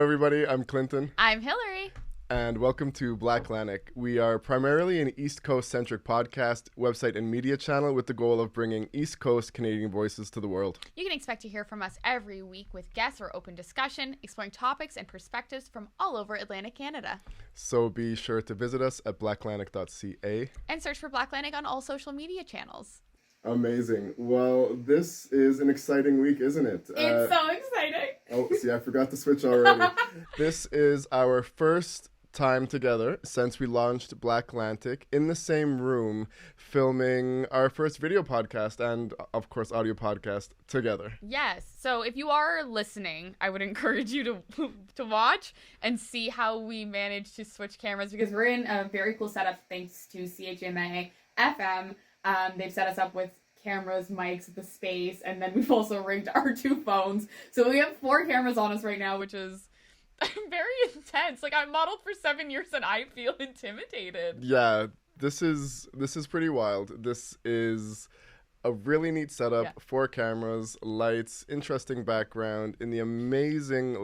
Everybody, I'm Clinton, I'm Hillary. and welcome to Blacklantic. We are primarily an East Coast-centric podcast, website, and media channel with the goal of bringing East Coast Canadian voices to the world. You can expect to hear from us every week with guests or open discussion, exploring topics and perspectives from all over Atlantic Canada. So be sure to visit us at blacklantic.ca. And search for Blacklantic on all social media channels. Amazing. Well, this is an exciting week, isn't it? It's so exciting. Oh, see, I forgot to switch already. This is our first time together since we launched Blacklantic in the same room, filming our first video podcast and, of course, audio podcast together. Yes. So if you are listening, I would encourage you to watch and see how we managed to switch cameras, because we're in a very cool setup thanks to CHMA FM. They've set us up with cameras, mics, the space, and then we've also rigged our two phones. So we have 4 cameras on us right now, which is very intense. Like, I've modeled for 7 years and I feel intimidated. Yeah, this is pretty wild. This is a really neat setup, Yeah. 4 cameras, lights, interesting background, in the amazing,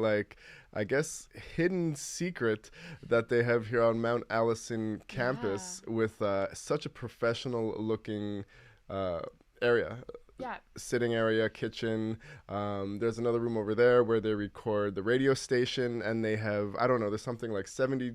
I guess, hidden secret that they have here on Mount Allison campus with such a professional looking area. Yeah. Sitting area, kitchen. There's another room over there where they record the radio station, and they have, I don't know, there's something like 70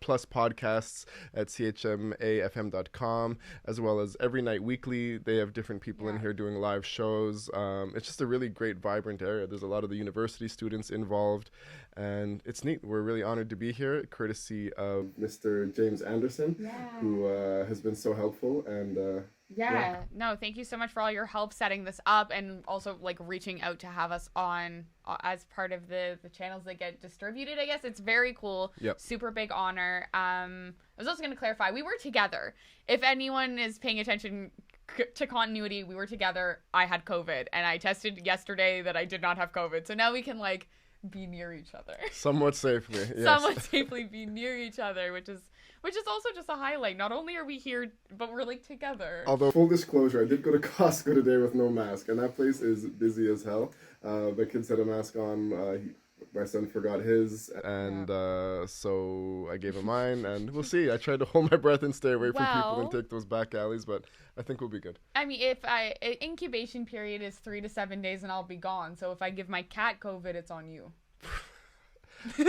plus podcasts at chmafm.com, as well as every night weekly they have different people in here doing live shows. It's just a really great, vibrant area. There's a lot of the university students involved, and it's neat. We're really honored to be here, courtesy of Mr. James Anderson, who has been so helpful. And No, thank you so much for all your help setting this up, and also like reaching out to have us on as part of the channels that get distributed. I guess it's very cool. Yep. Super big honor. I was also going to clarify, we were together. If anyone is paying attention to continuity, we were together. I had COVID, and I tested yesterday that I did not have COVID. So now we can be near each other. Somewhat safely, yes. Somewhat safely be near each other, which is also just a highlight. Not only are we here, but we're together. Although, full disclosure, I did go to Costco today with no mask, and that place is busy as hell. The kids had a mask on. My son forgot his, and so I gave him mine, and we'll see. I tried to hold my breath and stay away from people and take those back alleys, but I think we'll be good. I mean, incubation period is 3 to 7 days, and I'll be gone. So if I give my cat COVID, it's on you.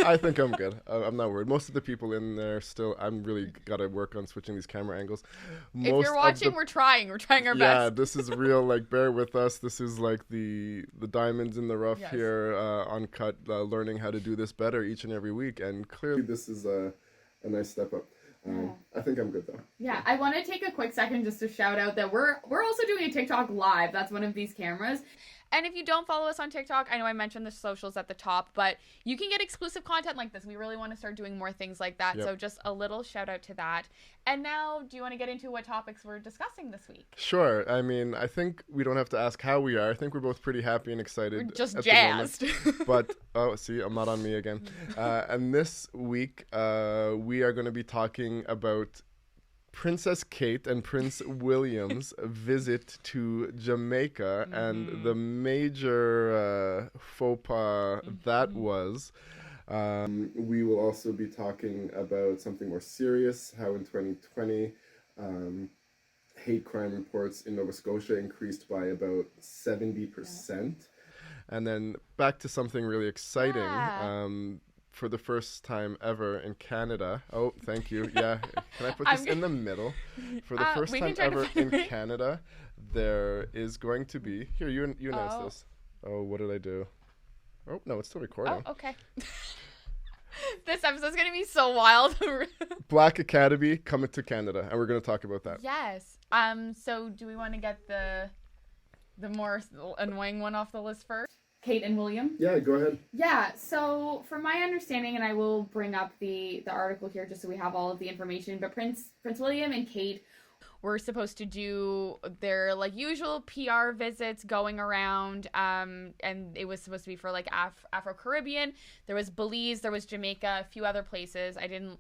I think I'm good. I'm not worried. Most of the people in there still, I'm really got to work on switching these camera angles. If you're watching, we're trying our best. Yeah, this is real, bear with us. This is the diamonds in the rough here, uncut, learning how to do this better each and every week. And clearly this is a nice step up. I think I'm good though. Yeah, I want to take a quick second just to shout out that we're also doing a TikTok live. That's one of these cameras. And if you don't follow us on TikTok, I know I mentioned the socials at the top, but you can get exclusive content like this. We really want to start doing more things like that. Yep. So just a little shout out to that. And now, do you want to get into what topics we're discussing this week? Sure. I mean, I think we don't have to ask how we are. I think we're both pretty happy and excited. We're just jazzed. But, see, I'm not on me again. And this week, we are going to be talking about Princess Kate and Prince William's visit to Jamaica and the major faux pas that was. We will also be talking about something more serious, how in 2020 hate crime reports in Nova Scotia increased by about 70%. And then back to something really exciting. For the first time ever in Canada. Oh, thank you. Yeah. Can I put this in the middle? For the first time ever in Canada, there is going to be... Here, you announce this. Oh, what did I do? Oh, no, it's still recording. Oh, okay. This episode's going to be so wild. Black Academy coming to Canada, and we're going to talk about that. Yes. So do we want to get the more annoying one off the list first? Kate and William? Yeah, go ahead. Yeah, so from my understanding, and I will bring up the article here just so we have all of the information, but Prince William and Kate were supposed to do their usual PR visits going around, and it was supposed to be for Afro-Caribbean. There was Belize, there was Jamaica, a few other places. I didn't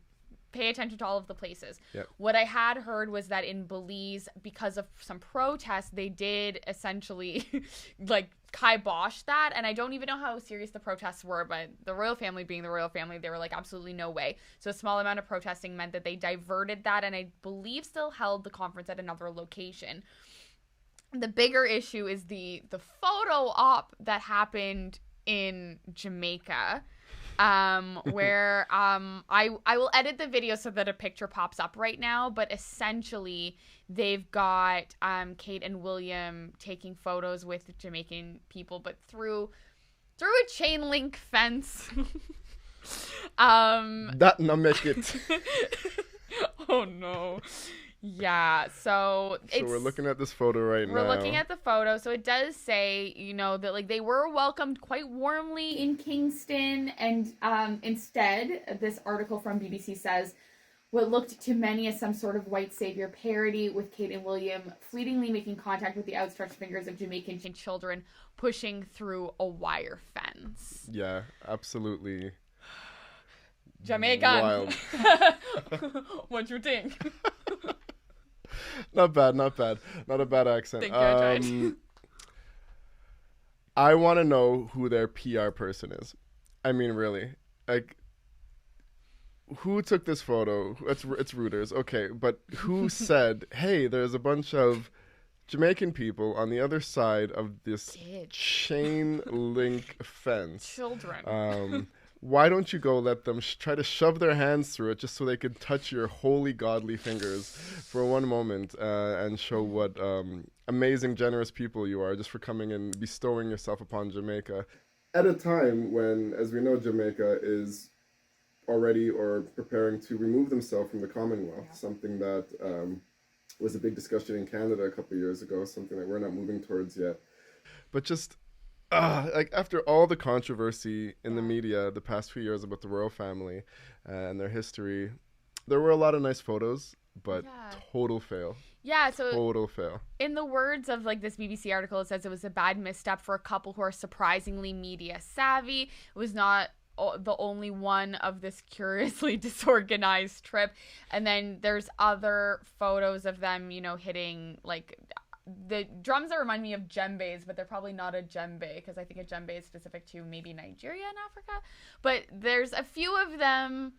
pay attention to all of the places. Yep. What I had heard was that in Belize, because of some protests, they did essentially like kibosh that. And I don't even know how serious the protests were, but the royal family being the royal family, they were like, absolutely no way. So a small amount of protesting meant that they diverted that, and I believe still held the conference at another location. The bigger issue is the photo op that happened in Jamaica, where I will edit the video so that a picture pops up right now, but essentially they've got Kate and William taking photos with Jamaican people, but through a chain link fence. That no make it. Oh no. Yeah, so we're looking at this photo right now. We're looking at the photo. So it does say, you know, that like they were welcomed quite warmly in Kingston, and instead, this article from BBC says, what looked to many as some sort of white savior parody, with Kate and William fleetingly making contact with the outstretched fingers of Jamaican children pushing through a wire fence. Yeah, absolutely. Jamaican. Wild. What you think? Not bad. Not a bad accent. Thank you, I tried. I want to know who their PR person is. I mean, really. Like, who took this photo? It's Reuters. Okay, but who said, hey, there's a bunch of Jamaican people on the other side of this chain link fence. Children. Why don't you go let them try to shove their hands through it just so they could touch your holy godly fingers for one moment and show what amazing, generous people you are just for coming and bestowing yourself upon Jamaica. At a time when, as we know, Jamaica is already or preparing to remove themselves from the Commonwealth, something that was a big discussion in Canada a couple of years ago, something that we're not moving towards yet. But just... like after all the controversy in the media the past few years about the royal family and their history, there were a lot of nice photos, but total fail. Yeah, so total fail. In the words of like this BBC article, it says it was a bad misstep for a couple who are surprisingly media savvy. It was not the only one of this curiously disorganized trip. And then there's other photos of them, you know, hitting like the drums that remind me of djembes, but they're probably not a djembe, because I think a djembe is specific to maybe Nigeria and Africa. But there's a few of them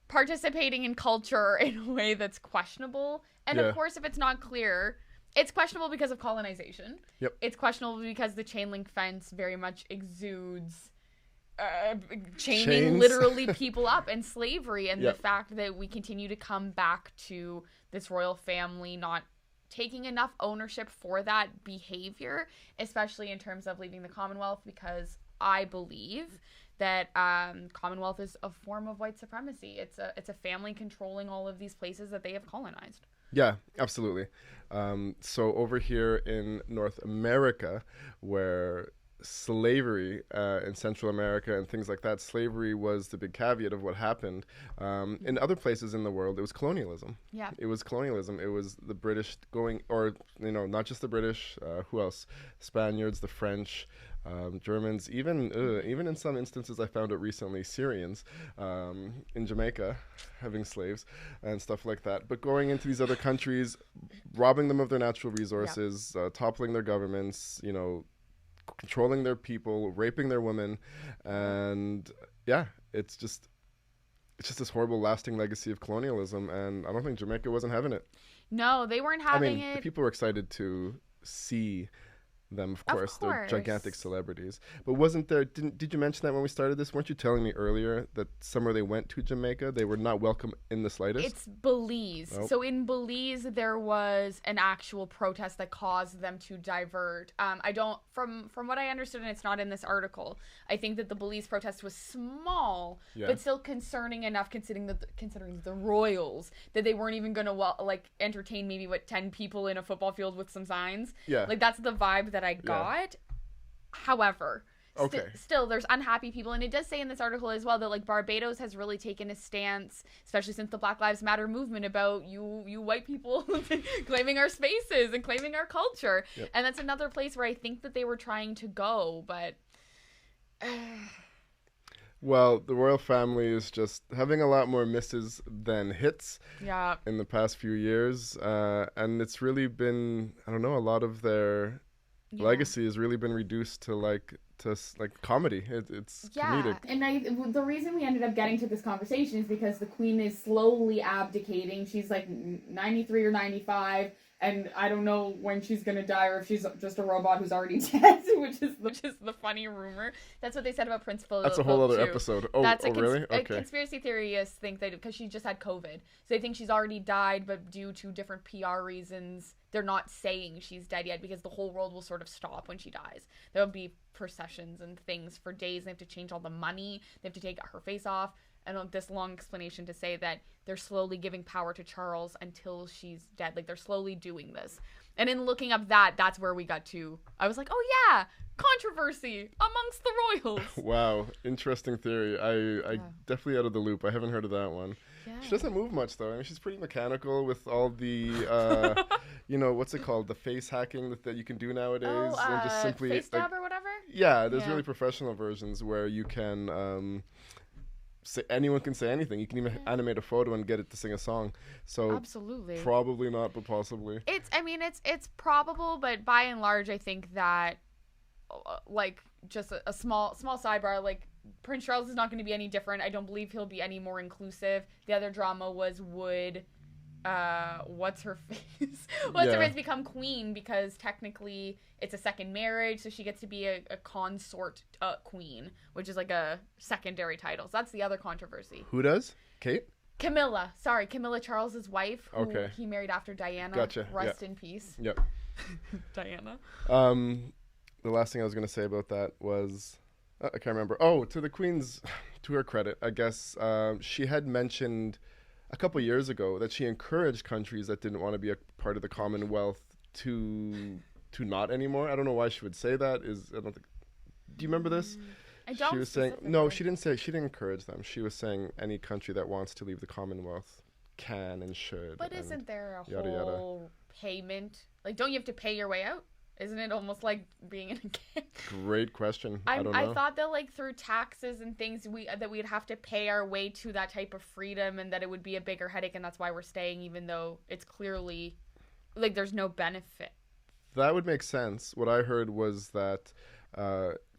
participating in culture in a way that's questionable. And of course, if it's not clear, it's questionable because of colonization. Yep. It's questionable because the chain link fence very much exudes chaining literally people up, and slavery, and the fact that we continue to come back to this royal family not taking enough ownership for that behavior, especially in terms of leaving the Commonwealth, because I believe that Commonwealth is a form of white supremacy. It's a family controlling all of these places that they have colonized. Yeah, absolutely. So over here in North America, where slavery in Central America and things like that, slavery was the big caveat of what happened. In other places in the world, it was colonialism. Yeah. It was colonialism. It was the British going, or, you know, not just the British, who else? Spaniards, the French, Germans, even in some instances I found it recently, Syrians in Jamaica having slaves and stuff like that. But going into these other countries, robbing them of their natural resources, toppling their governments, you know, controlling their people, raping their women, and it's just this horrible lasting legacy of colonialism, and I don't think Jamaica wasn't having it. No, they weren't having it. The people were excited to see them, of course. They're gigantic celebrities. But wasn't there, did you mention that when we started this? Weren't you telling me earlier that somewhere they went to Jamaica, they were not welcome in the slightest? It's Belize. Oh. So in Belize, there was an actual protest that caused them to divert. From what I understood, and it's not in this article, I think that the Belize protest was small, but still concerning enough considering the royals, that they weren't even going to entertain maybe 10 people in a football field with some signs. Yeah. Like that's the vibe that I got. Yeah. However, still there's unhappy people, and it does say in this article as well that like Barbados has really taken a stance, especially since the Black Lives Matter movement, about you white people claiming our spaces and claiming our culture. Yep. And that's another place where I think that they were trying to go, but Well, the royal family is just having a lot more misses than hits Yeah. in the past few years. And it's really been, I don't know, a lot of their Yeah. legacy has really been reduced to comedy. It's comedic. And the reason we ended up getting to this conversation is because the queen is slowly abdicating. She's like 93 or 95, and I don't know when she's gonna die or if she's just a robot who's already dead, which is the funny rumor. That's what they said about Prince Philip. That's a whole other too. episode. Oh, That's really? A Okay. conspiracy theorists think that because she just had COVID, so they think she's already died, but due to different PR reasons, they're not saying she's dead yet because the whole world will sort of stop when she dies. There'll be processions and things for days. They have to change all the money. They have to take her face off. And this long explanation to say that they're slowly giving power to Charles until she's dead. Like, they're slowly doing this. And in looking up that's where we got to. I was like, oh yeah, controversy amongst the royals. Wow, interesting theory. I definitely out of the loop. I haven't heard of that one. Yeah. She doesn't move much though. I mean, she's pretty mechanical with all the, what's it called? The face hacking that you can do nowadays. And just simply face dub or whatever? Yeah, there's really professional versions where you can anyone can say anything. You can even animate a photo and get it to sing a song. So absolutely, probably not, but possibly. It's probable, but by and large, I think that just a small sidebar, like Prince Charles is not going to be any different. I don't believe he'll be any more inclusive. The other drama was would what's her face become queen, because technically it's a second marriage, so she gets to be a consort queen, which is like a secondary title. So that's the other controversy. Who does? Kate? Camilla Charles's wife, who he married after Diana. Gotcha. Rest in peace. Yep. Diana. The last thing I was going to say about that was I can't remember. Oh, to the Queen's, to her credit, I guess she had mentioned a couple years ago that she encouraged countries that didn't want to be a part of the Commonwealth to not anymore. I don't know why she would say that. Do you remember this? I don't. She was saying no. She didn't encourage them. She was saying any country that wants to leave the Commonwealth can and should. But isn't there a yada, whole payment? Like, don't you have to pay your way out? Isn't it almost like being in a camp? Great question. I don't know. I thought that through taxes and things we'd have to pay our way to that type of freedom, and that it would be a bigger headache, and that's why we're staying, even though it's clearly there's no benefit. That would make sense. What I heard was that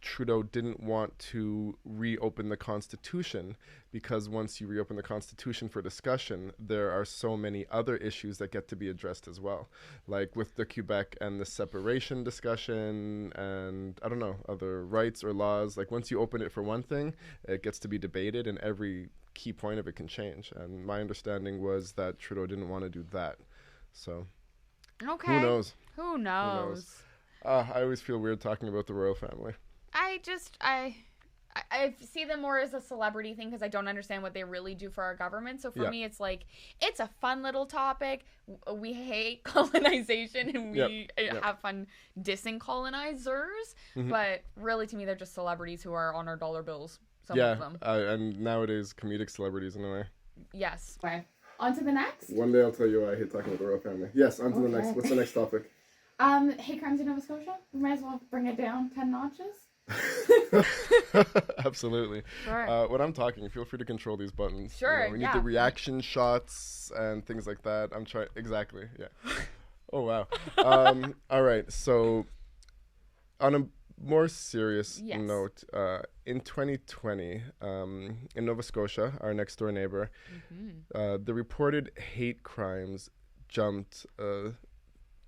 Trudeau didn't want to reopen the Constitution because once you reopen the Constitution for discussion, there are so many other issues that get to be addressed as well. Like with the Quebec and the separation discussion and, I don't know, other rights or laws. Like once you open it for one thing, it gets to be debated and every key point of it can change. And my understanding was that Trudeau didn't want to do that. So, okay. Who knows? Who knows? I always feel weird talking about the royal family. I see them more as a celebrity thing because I don't understand what they really do for our government. So for me, it's it's a fun little topic. We hate colonization and we have fun dissing colonizers. Mm-hmm. But really, to me, they're just celebrities who are on our dollar bills. Some of them. And nowadays, comedic celebrities in a way. Yes. Okay. On to the next. One day I'll tell you why I hate talking about the royal family. Yes, on to the next. What's the next topic? Hate crimes in Nova Scotia. We might as well bring it down 10 notches. Absolutely. Sure. When I'm talking, feel free to control these buttons. Sure. We need the reaction shots and things like that. I'm trying. Exactly. Yeah. Oh, wow. All right. So, on a more serious note, in 2020, in Nova Scotia, our next door neighbor, the reported hate crimes jumped.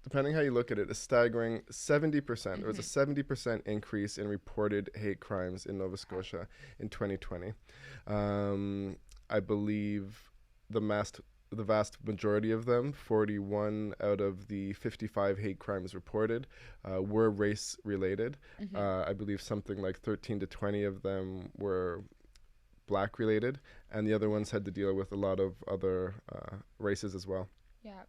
Depending how you look at it, a staggering 70%. There was a 70% increase in reported hate crimes in Nova Scotia in 2020. I believe the vast majority of them, 41 out of the 55 hate crimes reported, were race-related. I believe something like 13 to 20 of them were black-related, and the other ones had to deal with a lot of other races as well. Yeah.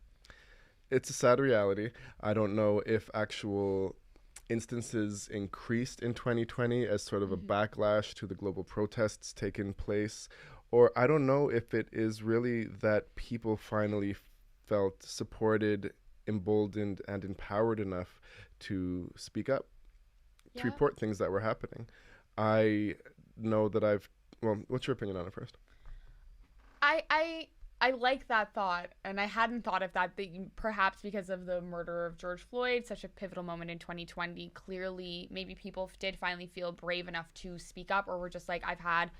It's a sad reality. I don't know if actual instances increased in 2020 as sort of a backlash to the global protests taking place, or I don't know if it is really that people finally felt supported, emboldened, and empowered enough to speak up, to report things that were happening. I know that I've Well, what's your opinion on it first? I like that thought, and I hadn't thought of that. Perhaps because of the murder of George Floyd, such a pivotal moment in 2020. Clearly, maybe people did finally feel brave enough to speak up, or were just like, I've had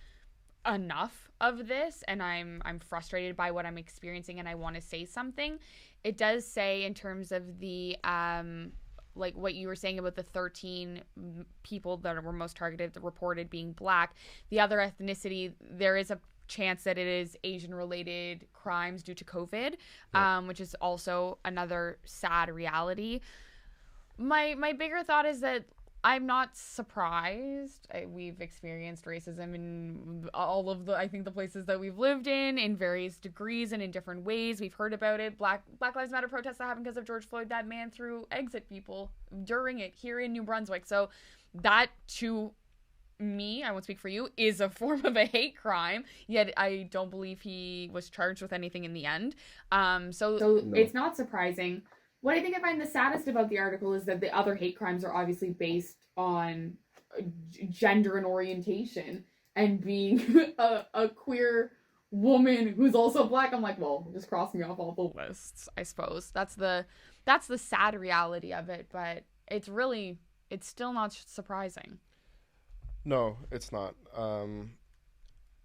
enough of this, and I'm frustrated by what I'm experiencing, and I want to say something. It does say in terms of the like what you were saying about the 13 people that were most targeted, reported being Black. The other ethnicity, there is a chance that it is Asian related crimes due to COVID, which is also another sad reality. My bigger thought is that I'm not surprised. We've experienced racism in all of I think the places that we've lived in various degrees and in different ways. We've heard about it. Black Lives Matter protests that happened because of George Floyd. That man threw eggs at people during it here in New Brunswick. So that, to me, I won't speak for you, is a form of a hate crime. Yet I don't believe he was charged with anything in the end. So No. It's not surprising. What I think I find the saddest about the article is that the other hate crimes are obviously based on gender and orientation, and being a queer woman who's also Black. I'm like, well, just cross me off all the lists, I suppose. That's the sad reality of it, but it's still not surprising. No, it's not.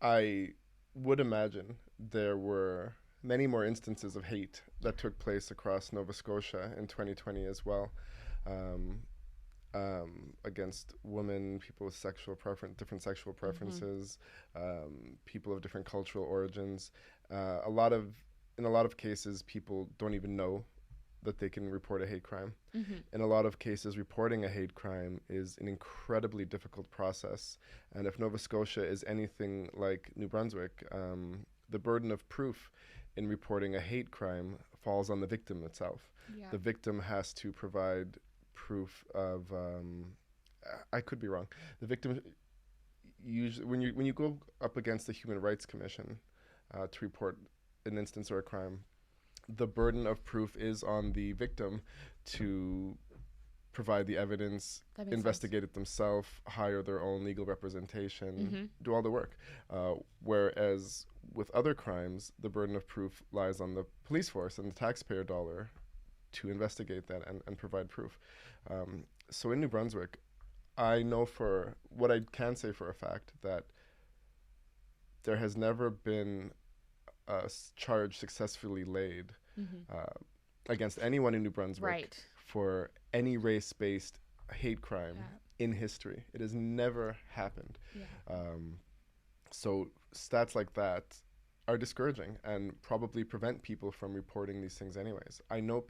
I would imagine there were many more instances of hate that took place across Nova Scotia in 2020 as well, against women, people with different sexual preferences, people of different cultural origins. In a lot of cases, people don't even know that they can report a hate crime. In a lot of cases, reporting a hate crime is an incredibly difficult process. And if Nova Scotia is anything like New Brunswick, the burden of proof in reporting a hate crime falls on the victim itself. Yeah. The victim has to provide proof of, I could be wrong. The victim, usually, when you go up against the Human Rights Commission to report an instance or a crime, the burden of proof is on the victim to provide the evidence, investigate it themselves, hire their own legal representation, do all the work. Whereas with other crimes, the burden of proof lies on the police force and the taxpayer dollar to investigate that and provide proof. So in New Brunswick, I know for what I can say for a fact that there has never been a charge successfully laid against anyone in New Brunswick for any race-based hate crime in history. It has never happened. So stats like that are discouraging and probably prevent people from reporting these things anyways. I know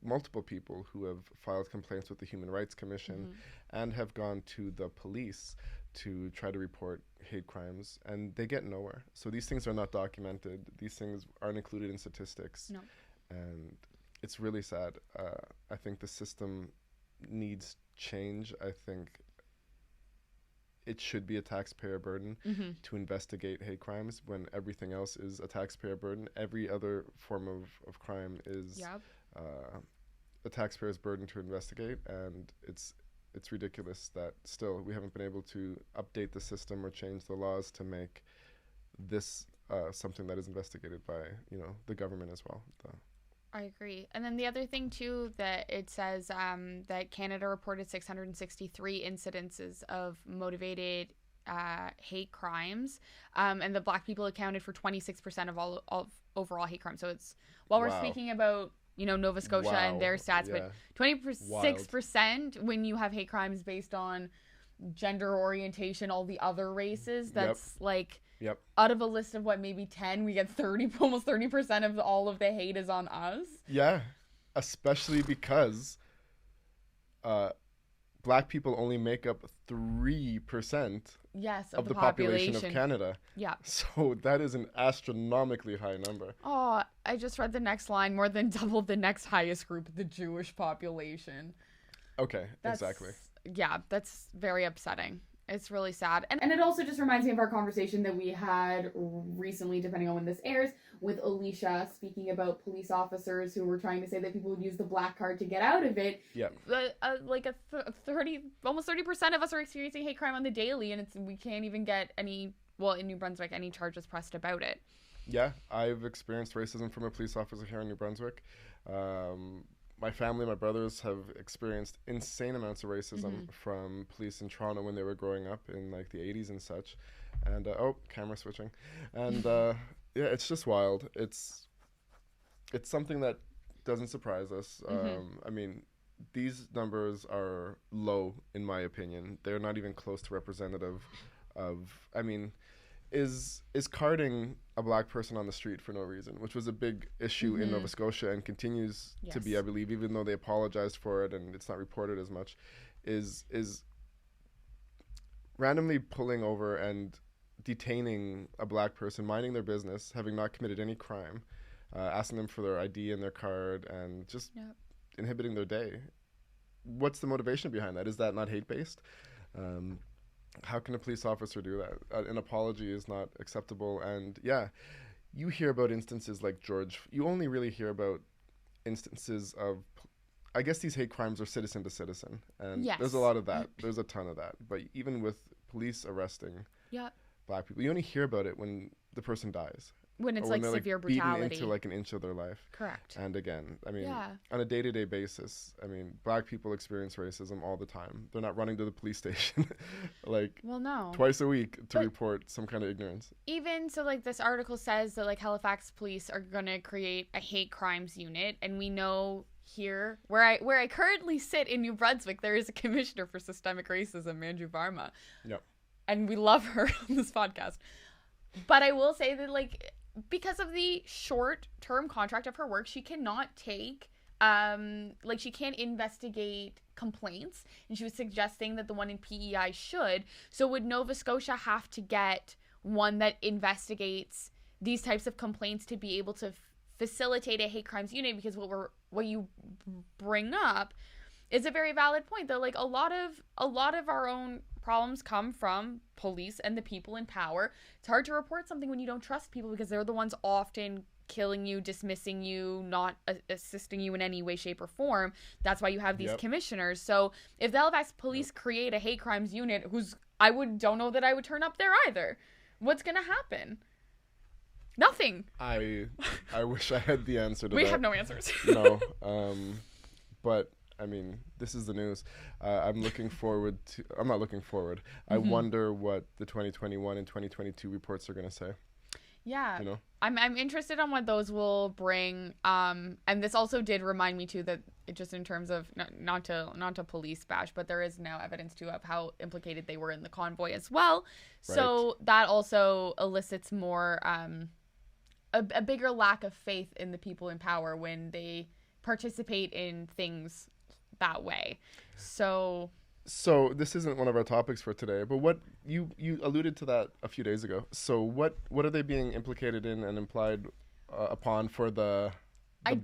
multiple people who have filed complaints with the Human Rights Commission and have gone to the police to try to report hate crimes, and they get nowhere. So these things are not documented. These things aren't included in statistics. No. And it's really sad. I think the system needs change. I think it should be a taxpayer burden to investigate hate crimes when everything else is a taxpayer burden. Every other form of crime is a taxpayer's burden to investigate, and it's ridiculous that still we haven't been able to update the system or change the laws to make this something that is investigated by the government as well. I agree. And then the other thing too, that it says that Canada reported 663 incidences of motivated hate crimes, and the Black people accounted for 26% of all of overall hate crimes. So it's we're speaking about Nova Scotia and their stats, but 26% when you have hate crimes based on gender orientation, all the other races, that's out of a list of maybe 10, we get almost 30% of all of the hate is on us. Yeah, especially because Black people only make up 3% of the population of Canada. Yeah. So that is an astronomically high number. Oh, I just read the next line, more than double the next highest group, the Jewish population. Okay, exactly. Yeah, that's very upsetting. It's really sad. And it also just reminds me of our conversation that we had recently, depending on when this airs, with Alicia, speaking about police officers who were trying to say that people would use the black card to get out of it. Yeah. Almost 30% of us are experiencing hate crime on the daily, and we can't even get any in New Brunswick, any charges pressed about it. Yeah, I've experienced racism from a police officer here in New Brunswick. My family, my brothers have experienced insane amounts of racism from police in Toronto when they were growing up in like the 80s and such. And camera switching. And yeah, it's just wild. It's something that doesn't surprise us. I mean, these numbers are low in my opinion. They're not even close to representative of, I mean, is carding a black person on the street for no reason, which was a big issue in Nova Scotia and continues to be, I believe, even though they apologized for it and it's not reported as much, is randomly pulling over and detaining a black person, minding their business, having not committed any crime, asking them for their ID and their card, and just inhibiting their day. What's the motivation behind that? Is that not hate-based? How can a police officer do that? An apology is not acceptable. And yeah, you hear about instances like George. You only really hear about instances of, I guess these hate crimes are citizen to citizen. And there's a lot of that. There's a ton of that. But even with police arresting black people, you only hear about it when the person dies. When it's like severe brutality. Beaten into like an inch of their life. Correct. And again, I mean, on a day-to-day basis, I mean, black people experience racism all the time. They're not running to the police station like twice a week to report some kind of ignorance. Even so, like this article says that like Halifax police are going to create a hate crimes unit, and we know here where I currently sit in New Brunswick, there is a commissioner for systemic racism, Manju Varma. Yep. And we love her on this podcast. But I will say that like, because of the short-term contract of her work, she cannot take, she can't investigate complaints. And she was suggesting that the one in PEI should. So would Nova Scotia have to get one that investigates these types of complaints to be able to facilitate a hate crimes unit? Because what you bring up is a very valid point, though. Like a lot of our own problems come from police and the people in power. It's hard to report something when you don't trust people because they're the ones often killing you, dismissing you, not assisting you in any way, shape, or form. That's why you have these commissioners. So if the Halifax police create a hate crimes unit, don't know that I would turn up there either. What's gonna happen? Nothing. I wish I had the answer to that. We have no answers. No. But I mean, this is the news. I'm looking forward to... I'm not looking forward. I wonder what the 2021 and 2022 reports are going to say. Yeah. You know? I'm interested on what those will bring. And this also did remind me, too, that just in terms of... Not to police bash, but there is now evidence, too, of how implicated they were in the convoy as well. Right. So that also elicits more... a bigger lack of faith in the people in power when they participate in things that way. So this isn't one of our topics for today, but what you alluded to that a few days ago. So what are they being implicated in and implied upon for the what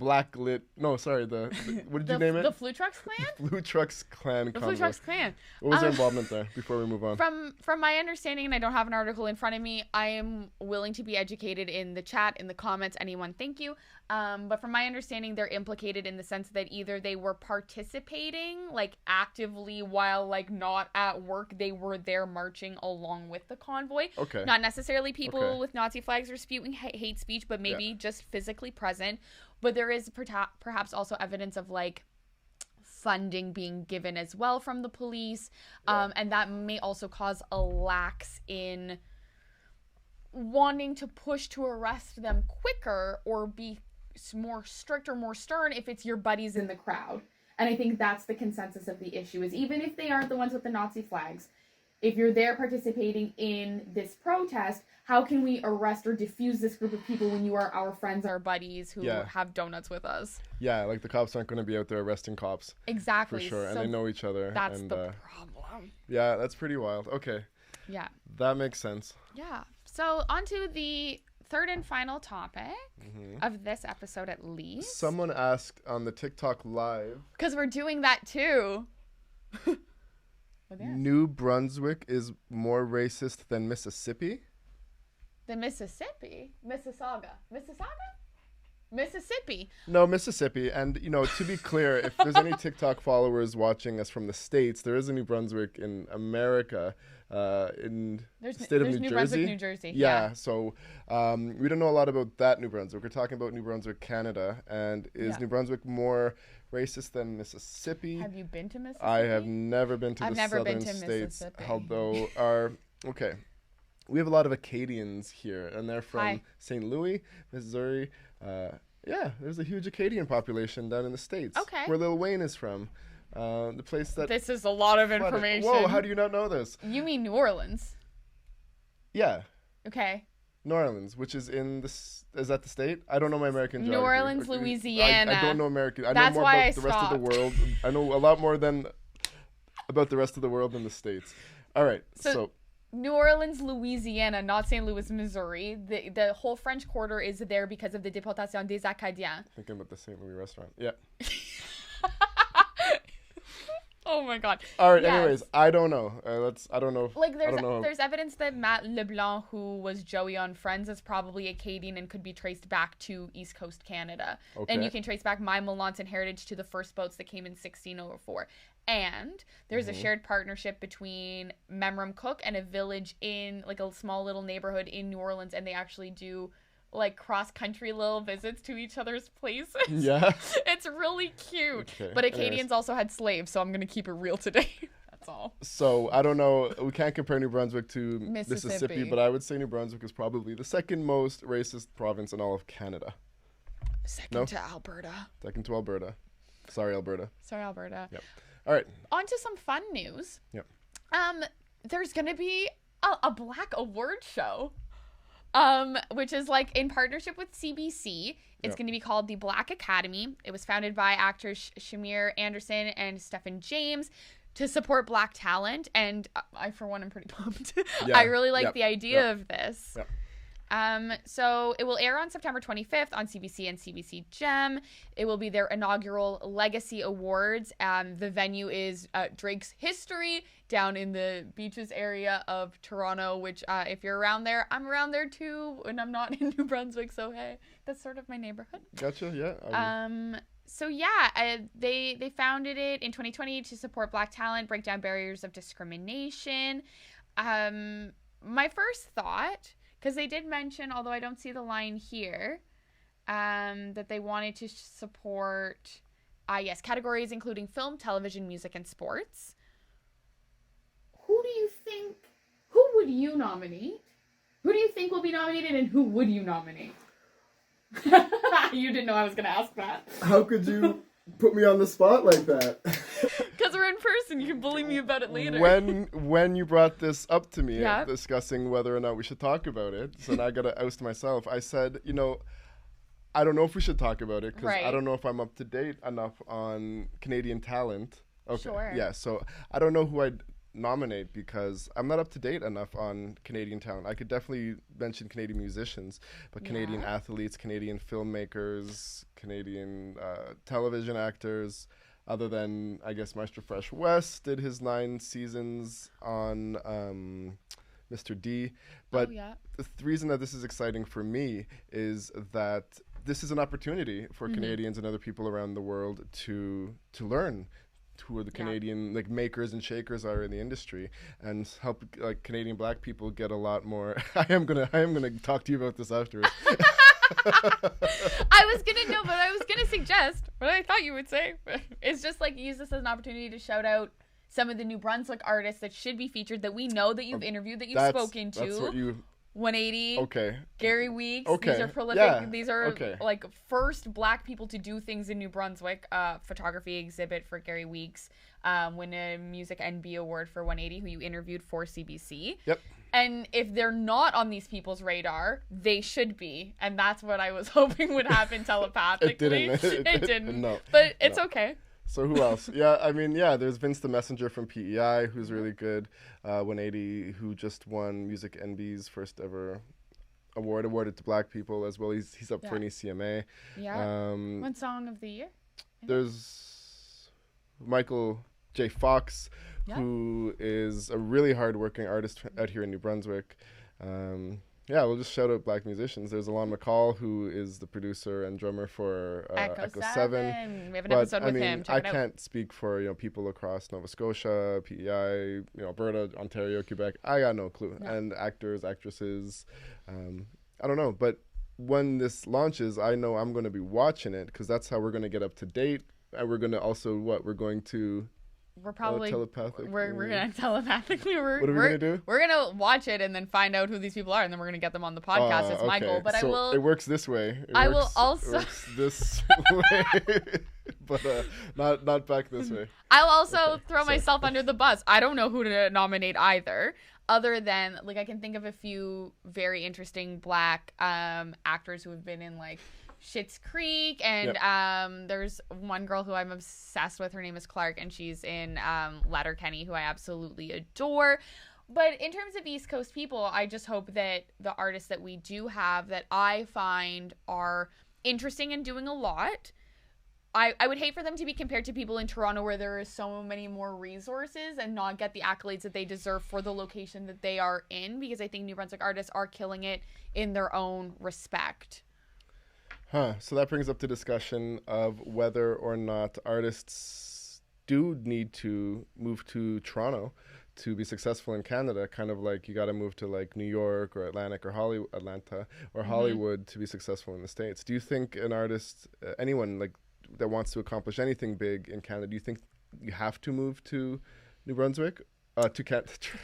did you name it? The Flu Trucks Clan? Flu Trucks Clan. The Flu Trucks Clan. What was their involvement there before we move on? From my understanding, and I don't have an article in front of me, I am willing to be educated in the chat, in the comments, anyone, thank you. But from my understanding, they're implicated in the sense that either they were participating like actively while like not at work, they were there marching along with the convoy. Okay. Not necessarily people with Nazi flags or spewing hate speech, but maybe just physically present. But there is perhaps also evidence of like funding being given as well from the police. And that may also cause a lax in wanting to push to arrest them quicker or be more strict or more stern if it's your buddies in the crowd. And I think that's the consensus of the issue, is even if they aren't the ones with the Nazi flags, if you're there participating in this protest, how can we arrest or defuse this group of people when you are our friends, our buddies who have donuts with us? Yeah, like the cops aren't going to be out there arresting cops. Exactly. For sure, and they know each other. That's the problem. Yeah, that's pretty wild. Okay. Yeah. That makes sense. Yeah. So on to the third and final topic of this episode, at least. Someone asked on the TikTok live. Because we're doing that too. New Brunswick is more racist than Mississippi? Than Mississippi? Mississauga? Mississippi. No, Mississippi. And, to be clear, if there's any TikTok followers watching us from the States, there is a New Brunswick in America, in the state of New Jersey. Brunswick, New Jersey. Yeah. So we don't know a lot about that New Brunswick. We're talking about New Brunswick, Canada. And is New Brunswick more racist than Mississippi? Have you been to Mississippi? I have never been to the southern states. Although okay. We have a lot of Acadians here, and they're from St. Louis, Missouri. There's a huge Acadian population down in the States. Okay. Where Lil Wayne is from. The place that... This is a lot of information. Whoa, how do you not know this? You mean New Orleans? Yeah. Okay. New Orleans, which is in the... Is that the state? I don't know my American geography. New Orleans, Louisiana. I don't know American... I That's know more why about the rest of the world. I know a lot more about the rest of the world than the States. All right, so New Orleans, Louisiana, not St. Louis, Missouri. The whole French Quarter is there because of the Déportation des Acadiens. Thinking about the St. Louis restaurant. Yeah. Oh my God. All right. Yes. Anyways, I don't know. I don't know. Like there's evidence that Matt LeBlanc, who was Joey on Friends, is probably Acadian and could be traced back to East Coast Canada. Okay. And you can trace back my Melanson heritage to the first boats that came in 1604. And there's a shared partnership between Memram Cook and a village in like a small little neighborhood in New Orleans, and they actually do like cross-country little visits to each other's places. Yeah. It's really cute. Okay. But Acadians also had slaves, so I'm going to keep it real today. That's all. So, I don't know. We can't compare New Brunswick to Mississippi, but I would say New Brunswick is probably the second most racist province in all of Canada. Second to Alberta. Second to Alberta. Sorry, Alberta. Yep. All right. On to some fun news. Yep. There's going to be a Black Award show. Which is like in partnership with CBC. It's going to be called the Black Academy. It was founded by actors Shamir Anderson and Stephen James to support Black talent. And I, for one, am pretty pumped. Yeah. I really like the idea of this. Yep. So it will air on September 25th on CBC and CBC Gem. It will be their inaugural Legacy Awards. The venue is Drake's History down in the beaches area of Toronto, which if you're around there, I'm around there too, and I'm not in New Brunswick, so hey, that's sort of my neighborhood. Gotcha, yeah. So yeah, they founded it in 2020 to support Black talent, break down barriers of discrimination. My first thought, because they did mention, although I don't see the line here, that they wanted to support, categories including film, television, music, and sports. Who would you nominate? Who do you think will be nominated, and who would you nominate? You didn't know I was going to ask that. How could you put me on the spot like that? Because we're in person. You can bully me about it later. When you brought this up to me, discussing whether or not we should talk about it, so now I got to oust myself, I said, I don't know if we should talk about it, because I don't know if I'm up to date enough on Canadian talent. Okay. Sure. Yeah, so I don't know who I'd nominate because I'm not up to date enough on Canadian talent. I could definitely mention Canadian musicians, but Canadian athletes, Canadian filmmakers, Canadian television actors, other than, I guess, Maestro Fresh West did his 9 seasons on Mr. D. But the reason that this is exciting for me is that this is an opportunity for Canadians and other people around the world to learn who the Canadian makers and shakers are in the industry, and help Canadian Black people get a lot more. I am gonna talk to you about this afterwards. I was gonna suggest what I thought you would say. It's just use this as an opportunity to shout out some of the New Brunswick artists that should be featured, that we know that you've interviewed, that you've spoken to. That's what you. 180. Okay. Gary Weeks. Okay. These are prolific. Yeah. These are first Black people to do things in New Brunswick. Photography exhibit for Gary Weeks. Win a Music NB award for 180, who you interviewed for CBC. Yep. And if they're not on these people's radar, they should be. And that's what I was hoping would happen telepathically. It didn't. No. But it's okay. So who else? There's Vince the Messenger from PEI, who's really good. 180, who just won Music NB's first ever award, awarded to Black people as well. He's up for an ECMA. Yeah. One song of the year. There's Michael J. Fox, who is a really hardworking artist out here in New Brunswick. Yeah, we'll just shout out black musicians. There's Alon McCall, who is the producer and drummer for Echo 7. We have an But episode with him. Check I it out. can't speak for people across Nova Scotia, PEI, Alberta, Ontario, Quebec. I got no clue. No. And actors, actresses, I don't know. But when this launches, I know I'm going to be watching it because that's how we're going to get up to date. And we're going to also we're going to We're probably telepathic. we're gonna telepathically. What are we gonna do? We're gonna watch it and then find out who these people are, and then we're gonna get them on the podcast. It's my goal. But so it works this way. It works this way, but not back this way. I'll also throw myself under the bus. I don't know who to nominate either. Other than I can think of a few very interesting black actors who have been in Schitt's Creek, and there's one girl who I'm obsessed with. Her name is Clark, and she's in Letterkenny, who I absolutely adore. But in terms of East Coast people, I just hope that the artists that we do have that I find are interesting and doing a lot, I would hate for them to be compared to people in Toronto where there is so many more resources and not get the accolades that they deserve for the location that they are in, because I think New Brunswick artists are killing it in their own respect. So that brings up the discussion of whether or not artists do need to move to Toronto to be successful in Canada, kind of like you got to move to New York or Atlanta or Hollywood to be successful in the States. Do you think an artist, anyone that wants to accomplish anything big in Canada, do you think you have to move to New Brunswick? To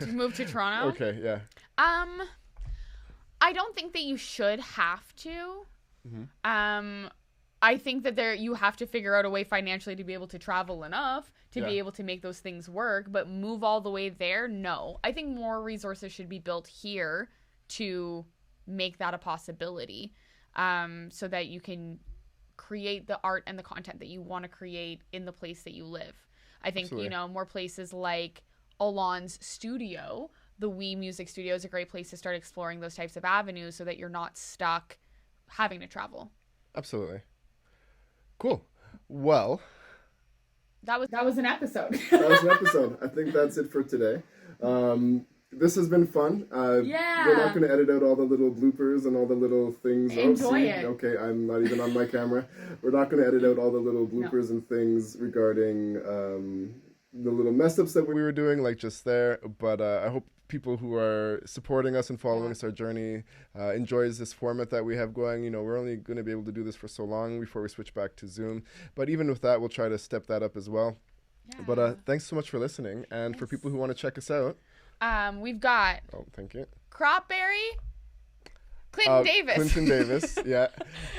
move to Toronto? Okay, yeah. I don't think that you should have to. Mm-hmm. I think that you have to figure out a way financially to be able to travel enough to be able to make those things work, but move all the way there, no. I think more resources should be built here to make that a possibility, so that you can create the art and the content that you want to create in the place that you live. I think, Absolutely. More places like Alon's studio, the We Music Studio, is a great place to start exploring those types of avenues so that you're not stuck having to travel. Absolutely. Cool. Well, that was an episode. That was an episode. I think that's it for today. This has been fun. We're not going to edit out all the little bloopers and all the little things. Enjoy it. Okay, I'm not even on my camera. We're not going to edit out all the little bloopers and things regarding the little mess ups that we were doing, just there. But I hope people who are supporting us and following us our journey enjoys this format that we have going. We're only going to be able to do this for so long before we switch back to Zoom. But even with that, we'll try to step that up as well. Yeah. But thanks so much for listening. And for people who want to check us out, we've got thank you. Cropberry, Clinton Davis, yeah.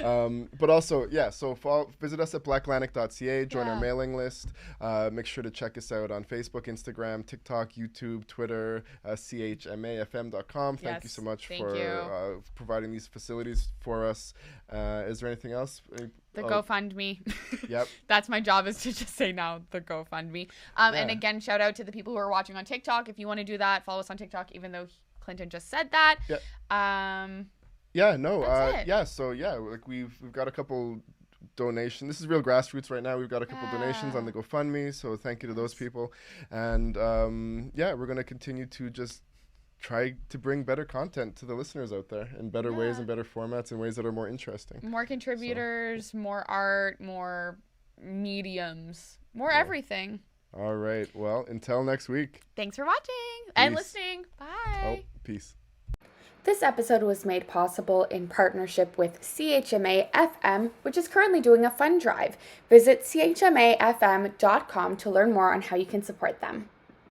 But also, so visit us at blackatlantic.ca, join our mailing list. Make sure to check us out on Facebook, Instagram, TikTok, YouTube, Twitter, chmafm.com. Thank you so much for providing these facilities for us. Is there anything else? The GoFundMe. Yep. That's my job, is to just say now, the GoFundMe. And again, shout out to the people who are watching on TikTok. If you want to do that, follow us on TikTok, even though Clinton just said that. Yep. So we've got a couple donations. This is real grassroots right now. We've got a couple donations on the GoFundMe, so thank you to those people. And we're going to continue to just try to bring better content to the listeners out there in better ways and better formats and ways that are more interesting. More contributors, more art, more mediums, more everything. All right. Well, until next week. Thanks for watching and listening. Bye. Peace. This episode was made possible in partnership with CHMA FM, which is currently doing a fund drive. Visit chmafm.com to learn more on how you can support them.